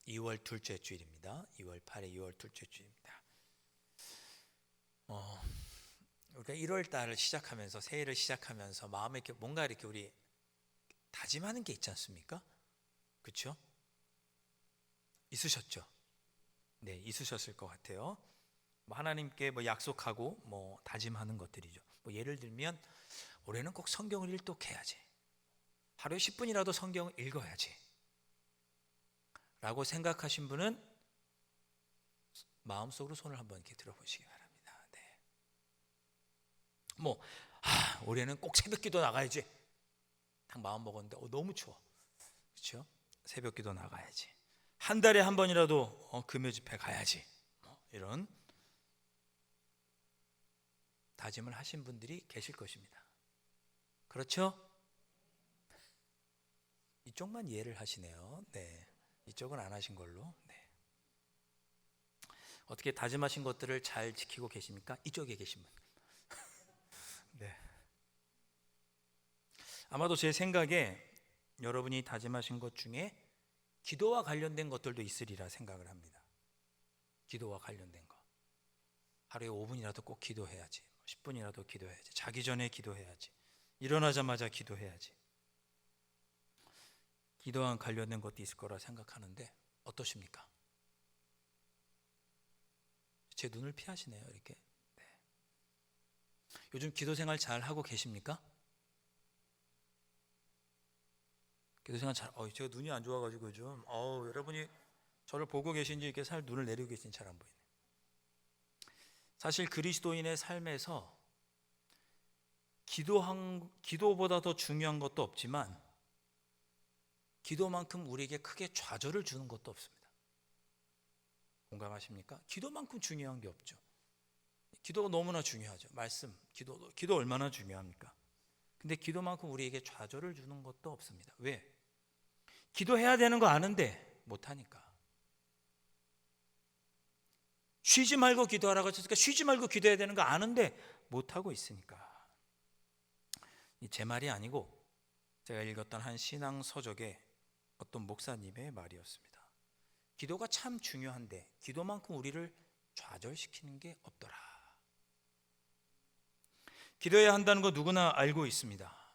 2월 둘째 주일입니다. 2월 8일 2월 둘째 주일입니다. 우리가 1월 달을 시작하면서 새해를 시작하면서 마음에 이렇게 뭔가 이렇게 우리 다짐하는 게 있지 않습니까? 그렇죠? 있으셨죠? 네, 있으셨을 것 같아요. 하나님께 약속하고 다짐하는 것들이죠. 예를 들면 올해는 꼭 성경을 일독해야지. 하루에 10분이라도 성경을 읽어야지. 라고 생각하신 분은 마음속으로 손을 한번 이렇게 들어보시기 바랍니다. 네. 올해는 꼭 새벽기도 나가야지. 딱 마음 먹었는데 너무 추워. 그렇죠? 새벽기도 나가야지. 한 달에 한 번이라도 금요 집회 가야지. 이런 다짐을 하신 분들이 계실 것입니다. 그렇죠? 이쪽만 이해를 하시네요. 네. 이쪽은 안 하신 걸로. 네. 어떻게 다짐하신 것들을 잘 지키고 계십니까? 이쪽에 계신 분. 네. 아마도 제 생각에 여러분이 다짐하신 것 중에 기도와 관련된 것들도 있으리라 생각을 합니다. 기도와 관련된 거. 하루에 5분이라도 꼭 기도해야지. 10분이라도 기도해야지. 자기 전에 기도해야지. 일어나자마자 기도해야지. 기도와 관련된 것도 있을 거라 생각하는데 어떠십니까? 제 눈을 피하시네요, 이렇게. 네. 요즘 기도 생활 잘 하고 계십니까? 기도 생활 제가 눈이 안 좋아가지고 요즘 여러분이 저를 보고 계신지 이렇게 눈을 내리고 계신지 잘 안 보이네. 사실 그리스도인의 삶에서 기도보다 더 중요한 것도 없지만 기도만큼 우리에게 크게 좌절을 주는 것도 없습니다. 공감하십니까? 기도만큼 중요한 게 없죠. 기도가 너무나 중요하죠. 말씀, 기도 얼마나 중요합니까? 근데 기도만큼 우리에게 좌절을 주는 것도 없습니다. 왜? 기도해야 되는 거 아는데 못하니까. 쉬지 말고 기도하라고 했으니까 쉬지 말고 기도해야 되는 거 아는데 못하고 있으니까. 제 말이 아니고 제가 읽었던 한 신앙 서적의 어떤 목사님의 말이었습니다. 기도가 참 중요한데 기도만큼 우리를 좌절시키는 게 없더라. 기도해야 한다는 거 누구나 알고 있습니다.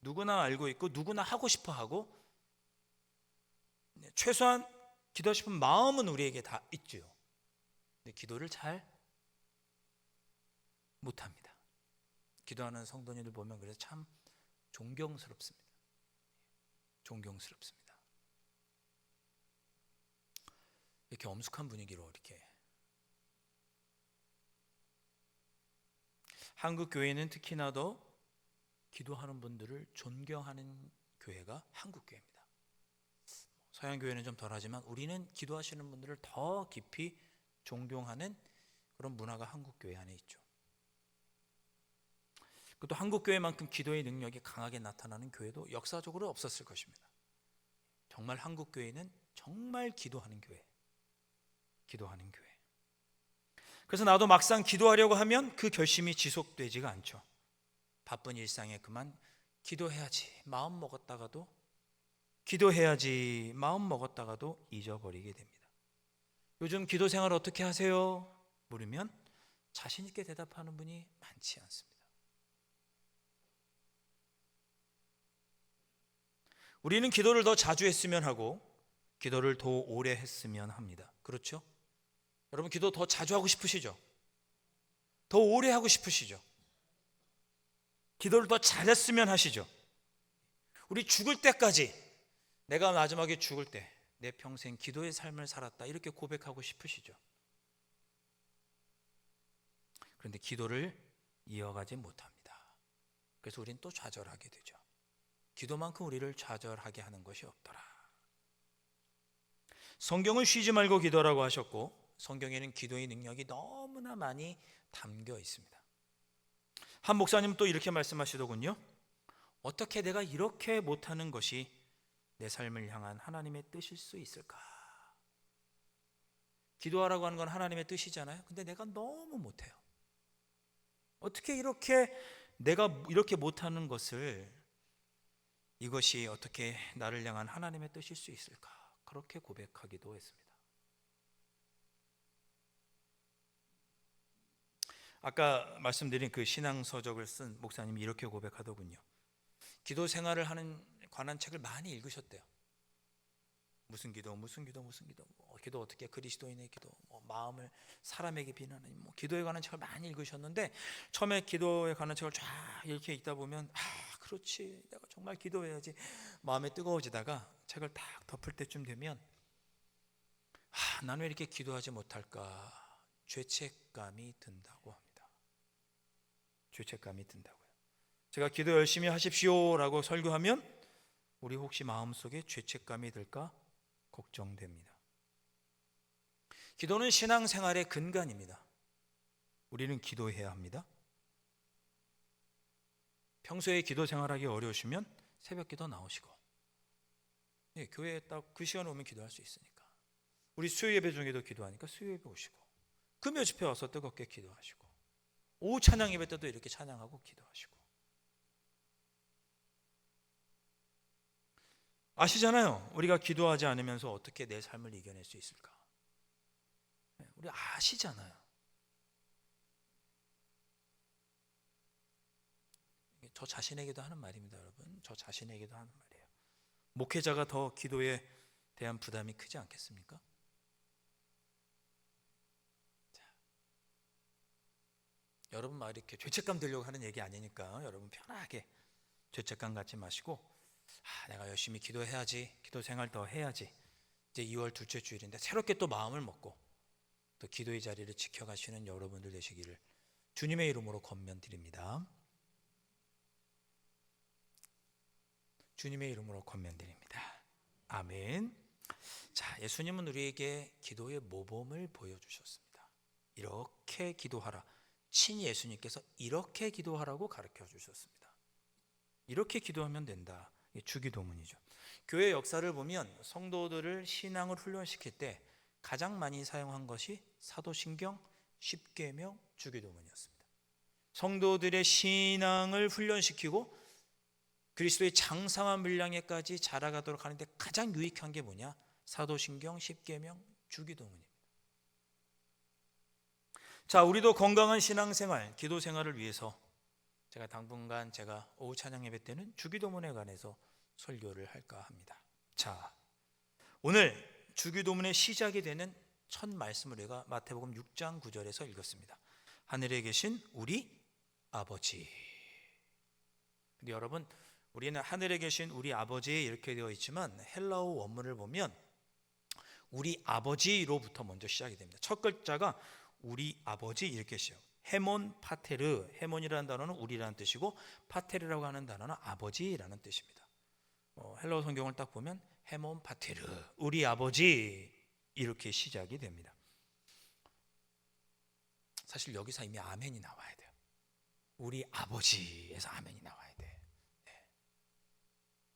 누구나 알고 있고 누구나 하고 싶어 하고 최소한 기도하고 싶은 마음은 우리에게 다 있죠. 근데 기도를 잘 못합니다. 기도하는 성도님들 보면 그래서 참 존경스럽습니다. 존경스럽습니다. 이렇게 엄숙한 분위기로 이렇게 한국 교회는 특히나 더 기도하는 분들을 존경하는 교회가 한국 교회입니다. 서양 교회는 좀 덜하지만 우리는 기도하시는 분들을 더 깊이 존경하는 그런 문화가 한국 교회 안에 있죠. 또 한국 교회만큼 기도의 능력이 강하게 나타나는 교회도 역사적으로 없었을 것입니다. 정말 한국 교회는 정말 기도하는 교회. 기도하는 교회. 그래서 나도 막상 기도하려고 하면 그 결심이 지속되지가 않죠. 바쁜 일상에 그만 기도해야지 마음 먹었다가도 잊어버리게 됩니다. 요즘 기도 생활 어떻게 하세요? 물으면 자신 있게 대답하는 분이 많지 않습니다. 우리는 기도를 더 자주 했으면 하고 기도를 더 오래 했으면 합니다. 그렇죠? 여러분 기도 더 자주 하고 싶으시죠? 더 오래 하고 싶으시죠? 기도를 더 잘했으면 하시죠? 우리 죽을 때까지 내가 마지막에 죽을 때 내 평생 기도의 삶을 살았다 이렇게 고백하고 싶으시죠? 그런데 기도를 이어가지 못합니다. 그래서 우리는 또 좌절하게 되죠. 기도만큼 우리를 좌절하게 하는 것이 없더라. 성경은 쉬지 말고 기도라고 하셨고 성경에는 기도의 능력이 너무나 많이 담겨 있습니다. 한 목사님 또 이렇게 말씀하시더군요. 어떻게 내가 이렇게 못하는 것이 내 삶을 향한 하나님의 뜻일 수 있을까? 기도하라고 하는 건 하나님의 뜻이잖아요. 근데 내가 너무 못해요. 어떻게 내가 이렇게 못하는 것을 이것이 어떻게 나를 향한 하나님의 뜻일 수 있을까? 그렇게 고백하기도 했습니다. 아까 말씀드린 그 신앙서적을 쓴 목사님이 이렇게 고백하더군요. 기도 생활을 하는 관한 책을 많이 읽으셨대요. 무슨 기도, 무슨 기도, 무슨 기도, 기도 어떻게, 그리스도인의 기도, 마음을 사람에게 비나는, 기도에 관한 책을 많이 읽으셨는데 처음에 기도에 관한 책을 쫙 이렇게 읽다 보면 그렇지, 내가 정말 기도해야지 마음에 뜨거워지다가 책을 딱 덮을 때쯤 되면 나는 왜 이렇게 기도하지 못할까, 죄책감이 든다고 합니다. 죄책감이 든다고요. 제가 기도 열심히 하십시오라고 설교하면 우리 혹시 마음속에 죄책감이 들까 걱정됩니다. 기도는 신앙생활의 근간입니다. 우리는 기도해야 합니다. 평소에 기도 생활하기 어려우시면 새벽 기도 나오시고, 교회에 딱 그 시간에 오면 기도할 수 있으니까, 우리 수요 예배 중에도 기도하니까 수요 예배 오시고, 금요 집회 와서 뜨겁게 기도하시고, 오후 찬양 예배 때도 이렇게 찬양하고 기도하시고. 아시잖아요. 우리가 기도하지 않으면서 어떻게 내 삶을 이겨낼 수 있을까? 우리 아시잖아요. 저 자신에게도 하는 말입니다, 여러분. 저 자신에게도 하는 말이에요. 목회자가 더 기도에 대한 부담이 크지 않겠습니까? 자, 여러분 막 이렇게 죄책감 들려고 하는 얘기 아니니까 여러분 편하게 죄책감 갖지 마시고, 내가 열심히 기도해야지, 기도 생활 더 해야지. 이제 2월 둘째 주일인데 새롭게 또 마음을 먹고 또 기도의 자리를 지켜가시는 여러분들 되시기를 주님의 이름으로 권면드립니다. 주님의 이름으로 권면드립니다. 아멘. 자, 예수님은 우리에게 기도의 모범을 보여주셨습니다. 이렇게 기도하라. 친히 예수님께서 이렇게 기도하라고 가르쳐 주셨습니다. 이렇게 기도하면 된다. 이게 주기도문이죠. 교회 역사를 보면 성도들을 신앙을 훈련시킬 때 가장 많이 사용한 것이 사도신경, 십계명, 주기도문이었습니다. 성도들의 신앙을 훈련시키고 그리스도의 장성한 분량에까지 자라가도록 하는데 가장 유익한 게 뭐냐? 사도신경, 십계명, 주기도문입니다. 자, 우리도 건강한 신앙생활, 기도생활을 위해서 제가 당분간 오후 찬양 예배 때는 주기도문에 관해서 설교를 할까 합니다. 자, 오늘 주기도문의 시작이 되는 첫 말씀을 우리가 마태복음 6장 9절에서 읽었습니다. 하늘에 계신 우리 아버지. 근데 여러분, 우리는 하늘에 계신 우리 아버지 이렇게 되어 있지만 헬라어 원문을 보면 우리 아버지로부터 먼저 시작이 됩니다. 첫 글자가 우리 아버지 이렇게 시작. 헤몬 파테르, 헤몬이라는 단어는 우리라는 뜻이고 파테르라고 하는 단어는 아버지라는 뜻입니다. 헬라어 성경을 딱 보면 헤몬 파테르, 우리 아버지 이렇게 시작이 됩니다. 사실 여기서 이미 아멘이 나와야 돼요. 우리 아버지에서 아멘이 나와야 돼. 네.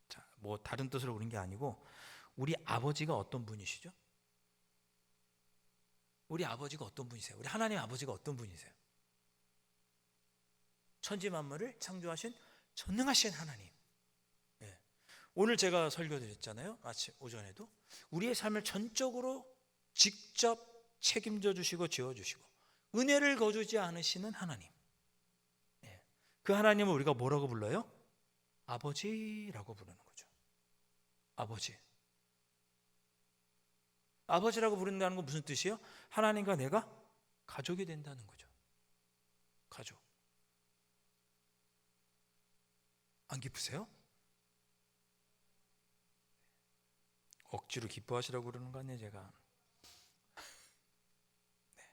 자, 다른 뜻으로 그런 게 아니고 우리 아버지가 어떤 분이시죠? 우리 아버지가 어떤 분이세요? 우리 하나님 아버지가 어떤 분이세요? 천지 만물을 창조하신 전능하신 하나님. 네. 오늘 제가 설교드렸잖아요. 아침 오전에도 우리의 삶을 전적으로 직접 책임져 주시고 지어 주시고 은혜를 거두지 않으시는 하나님. 네. 그 하나님을 우리가 뭐라고 불러요? 아버지라고 부르는 거죠. 아버지. 아버지라고 부른다는 건 무슨 뜻이에요? 하나님과 내가 가족이 된다는 거죠. 가족. 안 기쁘세요? 억지로 기뻐하시라고 그러는 거 아니에요, 제가. 네.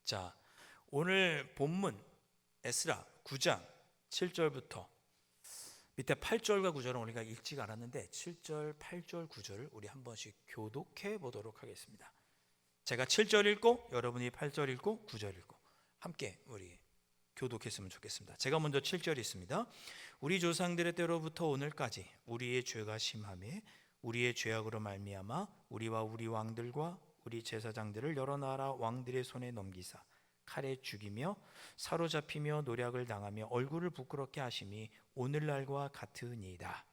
자, 오늘 본문 에스라 9장 7절부터 밑에 8절과 9절은 우리가 읽지 않았는데 7절, 8절, 9절을 우리 한 번씩 교독해 보도록 하겠습니다. 제가 7절 읽고 여러분이 8절 읽고 9절 읽고 함께 우리 교독했으면 좋겠습니다. 제가 먼저 7절 있습니다. 우리 조상들의 때로부터 오늘까지 우리의 죄가 심하며 우리의 죄악으로 말미암아 우리와 우리 왕들과 우리 제사장들을 여러 나라 왕들의 손에 넘기사 칼에 죽이며 사로잡히며 노략을 당하며 얼굴을 부끄럽게 하심이 오늘날과 같으니이다.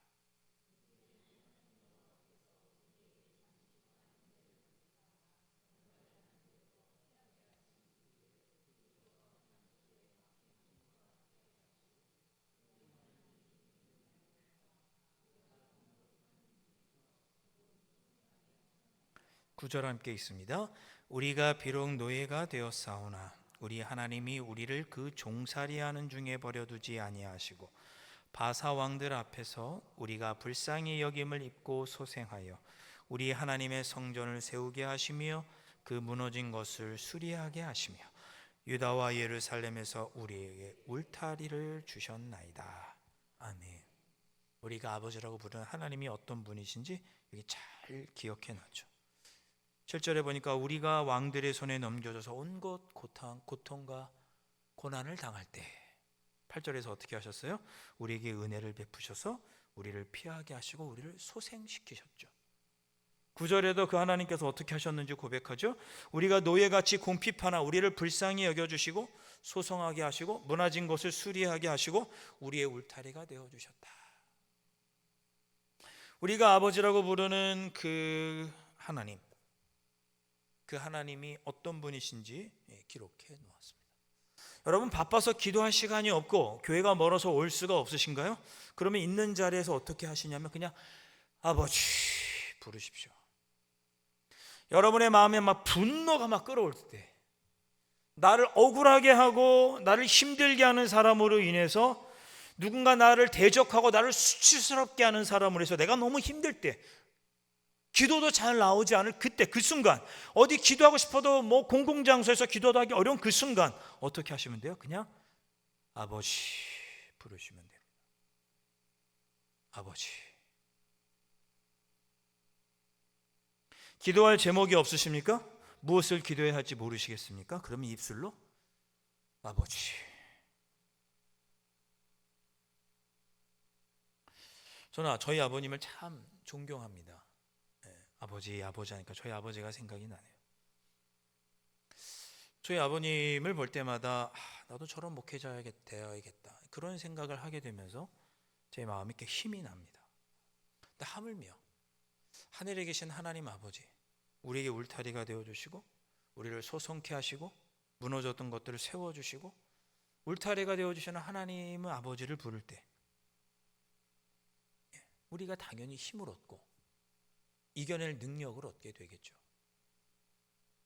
9절 함께 있습니다. 우리가 비록 노예가 되었사오나 우리 하나님이 우리를 그 종살이하는 중에 버려두지 아니하시고 바사 왕들 앞에서 우리가 불쌍히 여김을 입고 소생하여 우리 하나님의 성전을 세우게 하시며 그 무너진 것을 수리하게 하시며 유다와 예루살렘에서 우리에게 울타리를 주셨나이다. 아멘. 우리가 아버지라고 부르는 하나님이 어떤 분이신지 여기 잘 기억해 놨죠. 7절에 보니까 우리가 왕들의 손에 넘겨져서 온갖 고통과 고난을 당할 때 8절에서 어떻게 하셨어요? 우리에게 은혜를 베푸셔서 우리를 피하게 하시고 우리를 소생시키셨죠. 9절에도 그 하나님께서 어떻게 하셨는지 고백하죠. 우리가 노예같이 궁핍하나 우리를 불쌍히 여겨주시고 소송하게 하시고 무너진 것을 수리하게 하시고 우리의 울타리가 되어주셨다. 우리가 아버지라고 부르는 그 하나님, 그 하나님이 어떤 분이신지 기록해 놓았습니다. 여러분 바빠서 기도할 시간이 없고 교회가 멀어서 올 수가 없으신가요? 그러면 있는 자리에서 어떻게 하시냐면 그냥 아버지 부르십시오. 여러분의 마음에 막 분노가 막 끌어올 때, 나를 억울하게 하고 나를 힘들게 하는 사람으로 인해서 누군가 나를 대적하고 나를 수치스럽게 하는 사람으로 해서 내가 너무 힘들 때, 기도도 잘 나오지 않을 그때, 그 순간, 어디 기도하고 싶어도 뭐 공공장소에서 기도도 하기 어려운 그 순간 어떻게 하시면 돼요? 그냥 아버지 부르시면 됩니다. 아버지. 기도할 제목이 없으십니까? 무엇을 기도해야 할지 모르시겠습니까? 그러면 입술로 아버지. 저는 저희 아버님을 참 존경합니다. 아버지 하니까 저희 아버지가 생각이 나네요. 저희 아버님을 볼 때마다 나도 저런 목회자가 되어야겠다 그런 생각을 하게 되면서 제 마음이 이렇게 힘이 납니다. 근데 하물며 하늘에 계신 하나님 아버지, 우리에게 울타리가 되어주시고 우리를 소성케 하시고 무너졌던 것들을 세워주시고 울타리가 되어주시는 하나님의 아버지를 부를 때 우리가 당연히 힘을 얻고 이겨낼 능력을 얻게 되겠죠.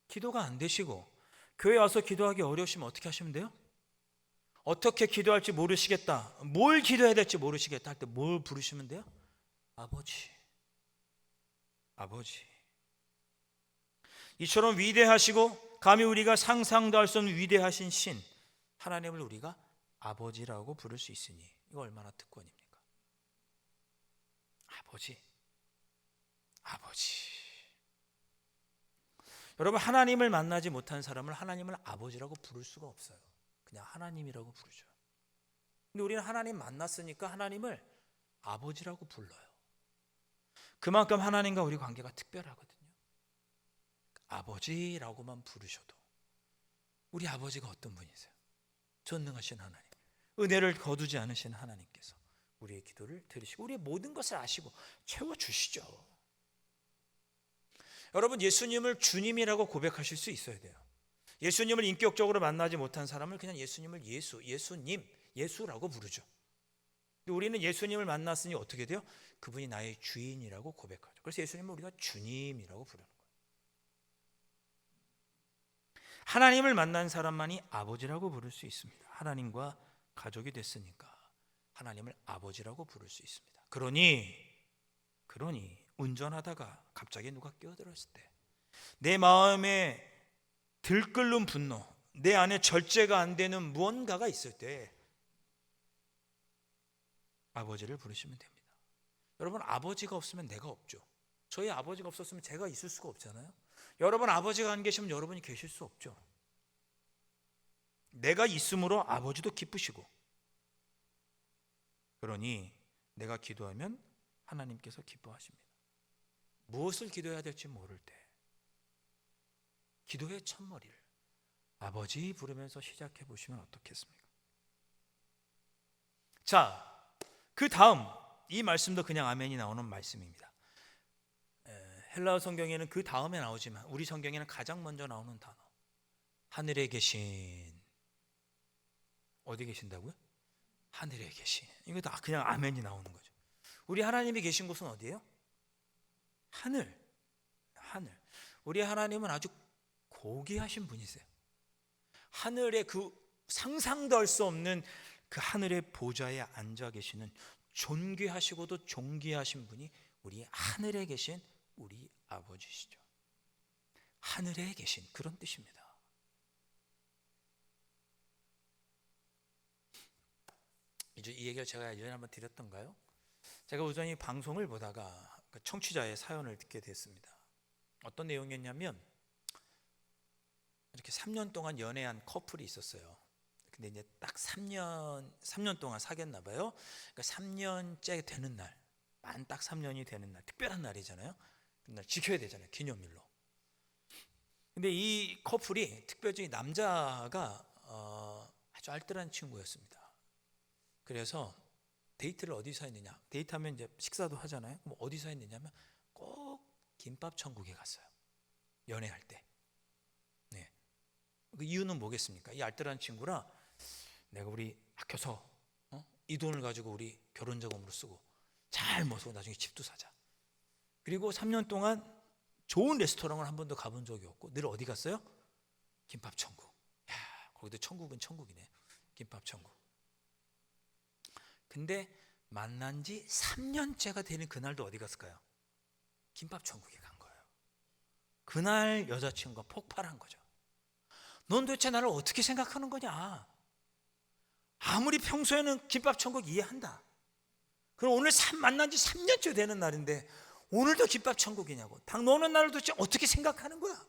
기도가 안 되시고 교회 와서 기도하기 어려우시면 어떻게 하시면 돼요? 어떻게 기도할지 모르시겠다, 뭘 기도해야 될지 모르시겠다 할 때 뭘 부르시면 돼요? 아버지. 아버지. 이처럼 위대하시고 감히 우리가 상상도 할 수 없는 위대하신 신 하나님을 우리가 아버지라고 부를 수 있으니 이거 얼마나 특권입니까? 아버지. 아버지. 여러분 하나님을 만나지 못한 사람을 하나님을 아버지라고 부를 수가 없어요. 그냥 하나님이라고 부르죠. 근데 우리는 하나님 만났으니까 하나님을 아버지라고 불러요. 그만큼 하나님과 우리 관계가 특별하거든요. 아버지라고만 부르셔도 우리 아버지가 어떤 분이세요? 전능하신 하나님, 은혜를 거두지 않으신 하나님께서 우리의 기도를 들으시고 우리의 모든 것을 아시고 채워주시죠. 여러분 예수님을 주님이라고 고백하실 수 있어야 돼요. 예수님을 인격적으로 만나지 못한 사람을 그냥 예수님을 예수님, 예수라고 부르죠. 근데 우리는 예수님을 만났으니 어떻게 돼요? 그분이 나의 주인이라고 고백하죠. 그래서 예수님을 우리가 주님이라고 부르는 거예요. 하나님을 만난 사람만이 아버지라고 부를 수 있습니다. 하나님과 가족이 됐으니까 하나님을 아버지라고 부를 수 있습니다. 그러니 운전하다가 갑자기 누가 끼어들었을 때 내 마음에 들끓는 분노, 내 안에 절제가 안 되는 무언가가 있을 때 아버지를 부르시면 됩니다. 여러분 아버지가 없으면 내가 없죠. 저희 아버지가 없었으면 제가 있을 수가 없잖아요. 여러분 아버지가 안 계시면 여러분이 계실 수 없죠. 내가 있음으로 아버지도 기쁘시고 그러니 내가 기도하면 하나님께서 기뻐하십니다. 무엇을 기도해야 될지 모를 때 기도의 첫머리를 아버지 부르면서 시작해 보시면 어떻겠습니까? 자, 그 다음 이 말씀도 그냥 아멘이 나오는 말씀입니다. 헬라어 성경에는 그 다음에 나오지만 우리 성경에는 가장 먼저 나오는 단어 하늘에 계신, 어디 계신다고요? 하늘에 계신. 이것도 그냥 아멘이 나오는 거죠. 우리 하나님이 계신 곳은 어디예요? 하늘. 우리 하나님은 아주 고귀하신 분이세요. 하늘의 그 상상도 할 수 없는 그 하늘의 보좌에 앉아 계시는 존귀하시고도 존귀하신 분이 우리 하늘에 계신 우리 아버지시죠. 하늘에 계신 그런 뜻입니다. 이제 이 얘기를 제가 예전에 한번 드렸던가요? 제가 우연히 방송을 보다가 청취자의 사연을 듣게 됐습니다. 어떤 내용이었냐면 이렇게 3년 동안 연애한 커플이 있었어요. 근데 이제 딱 3년 동안 사귀었나 봐요. 그러니까 3년째 되는 날, 만 딱 3년이 되는 날, 특별한 날이잖아요. 그날 지켜야 되잖아요, 기념일로. 근데 이 커플이 특별히 남자가 아주 알뜰한 친구였습니다. 그래서 데이트를 어디서 했느냐? 데이트하면 이제 식사도 하잖아요. 그럼 어디서 했느냐면 꼭 김밥 천국에 갔어요. 연애할 때. 네. 그 이유는 뭐겠습니까? 이 알뜰한 친구라 내가 우리 아껴서 이 돈을 가지고 우리 결혼 자금으로 쓰고 잘 모시고 나중에 집도 사자. 그리고 3년 동안 좋은 레스토랑을 한 번도 가본 적이 없고 늘 어디 갔어요? 김밥 천국. 야, 거기도 천국은 천국이네. 김밥 천국. 근데 만난 지 3년째가 되는 그날도 어디 갔을까요? 김밥 천국에 간 거예요. 그날 여자친구가 폭발한 거죠. 넌 도대체 나를 어떻게 생각하는 거냐? 아무리 평소에는 김밥 천국 이해한다. 그럼 오늘 만난 지 3년째 되는 날인데 오늘도 김밥 천국이냐고. 당 너는 나를 도대체 어떻게 생각하는 거야?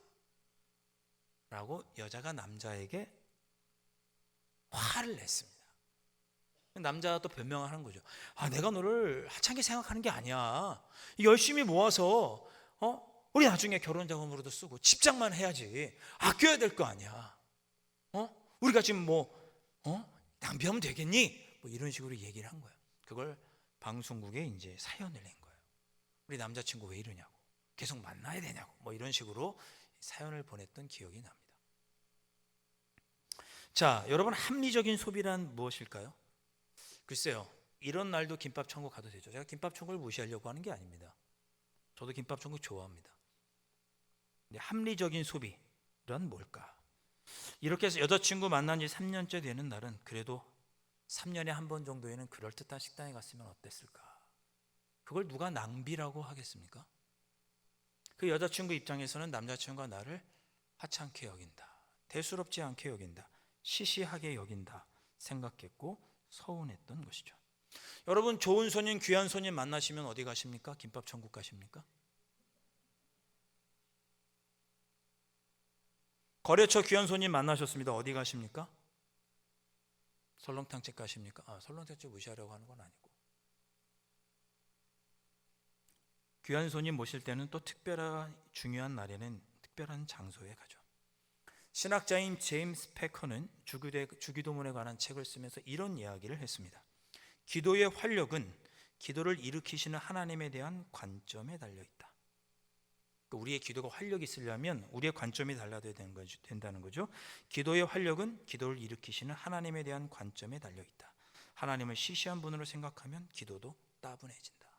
라고 여자가 남자에게 화를 냈습니다. 남자가 또 변명을 하는 거죠. 내가 너를 하찮게 생각하는 게 아니야. 열심히 모아서 우리 나중에 결혼 자금으로도 쓰고 집장만 해야지. 아껴야 될 거 아니야. 우리가 지금 낭비하면 되겠니? 뭐 이런 식으로 얘기를 한 거예요. 그걸 방송국에 이제 사연을 낸 거예요. 우리 남자친구 왜 이러냐고. 계속 만나야 되냐고. 뭐 이런 식으로 사연을 보냈던 기억이 납니다. 자, 여러분, 합리적인 소비란 무엇일까요? 글쎄요, 이런 날도 김밥 천국 가도 되죠. 제가 김밥 천국을 무시하려고 하는 게 아닙니다. 저도 김밥 천국 좋아합니다. 근데 합리적인 소비란 뭘까? 이렇게 해서 여자친구 만난 지 3년째 되는 날은 그래도 3년에 한 번 정도에는 그럴듯한 식당에 갔으면 어땠을까? 그걸 누가 낭비라고 하겠습니까? 그 여자친구 입장에서는 남자친구가 나를 하찮게 여긴다, 대수롭지 않게 여긴다, 시시하게 여긴다 생각했고 서운했던 것이죠. 여러분, 좋은 손님, 귀한 손님 만나시면 어디 가십니까? 김밥 천국 가십니까? 거래처 귀한 손님 만나셨습니다. 어디 가십니까? 설렁탕집 가십니까? 설렁탕집 무시하려고 하는 건 아니고. 귀한 손님 모실 때는 또 특별한 중요한 날에는 특별한 장소에 가죠. 신학자인 제임스 패커는 주기도문에 관한 책을 쓰면서 이런 이야기를 했습니다. 기도의 활력은 기도를 일으키시는 하나님에 대한 관점에 달려있다. 우리의 기도가 활력이 있으려면 우리의 관점이 달라야 된다는 거죠. 기도의 활력은 기도를 일으키시는 하나님에 대한 관점에 달려있다. 하나님을 시시한 분으로 생각하면 기도도 따분해진다.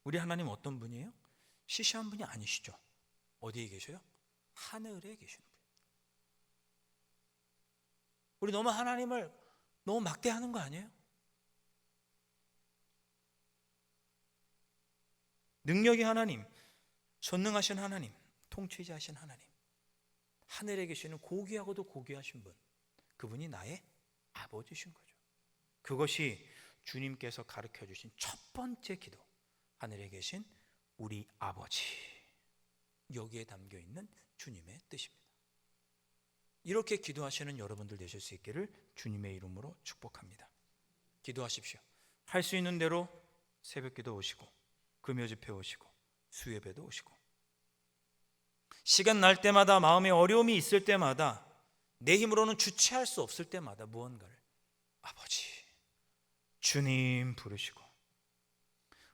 우리 하나님 어떤 분이에요? 시시한 분이 아니시죠. 어디에 계셔요? 하늘에 계시는 분. 우리 너무 하나님을 너무 막대하는 거 아니에요? 능력이 하나님, 전능하신 하나님, 통치자하신 하나님, 하늘에 계시는 고귀하고도 고귀하신 분, 그분이 나의 아버지신 거죠. 그것이 주님께서 가르쳐 주신 첫 번째 기도, 하늘에 계신 우리 아버지, 여기에 담겨 있는 주님의 뜻입니다. 이렇게 기도하시는 여러분들 되실 수 있기를 주님의 이름으로 축복합니다. 기도하십시오. 할 수 있는 대로 새벽기도 오시고 금요집회 오시고 수예배도 오시고, 시간 날 때마다, 마음에 어려움이 있을 때마다, 내 힘으로는 주체할 수 없을 때마다 무언가를 아버지, 주님 부르시고,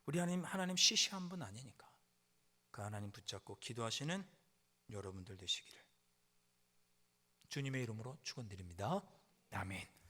우리 하나님 시시한 분 아니니까 그 하나님 붙잡고 기도하시는 여러분들 되시기를 주님의 이름으로 축원드립니다. 아멘.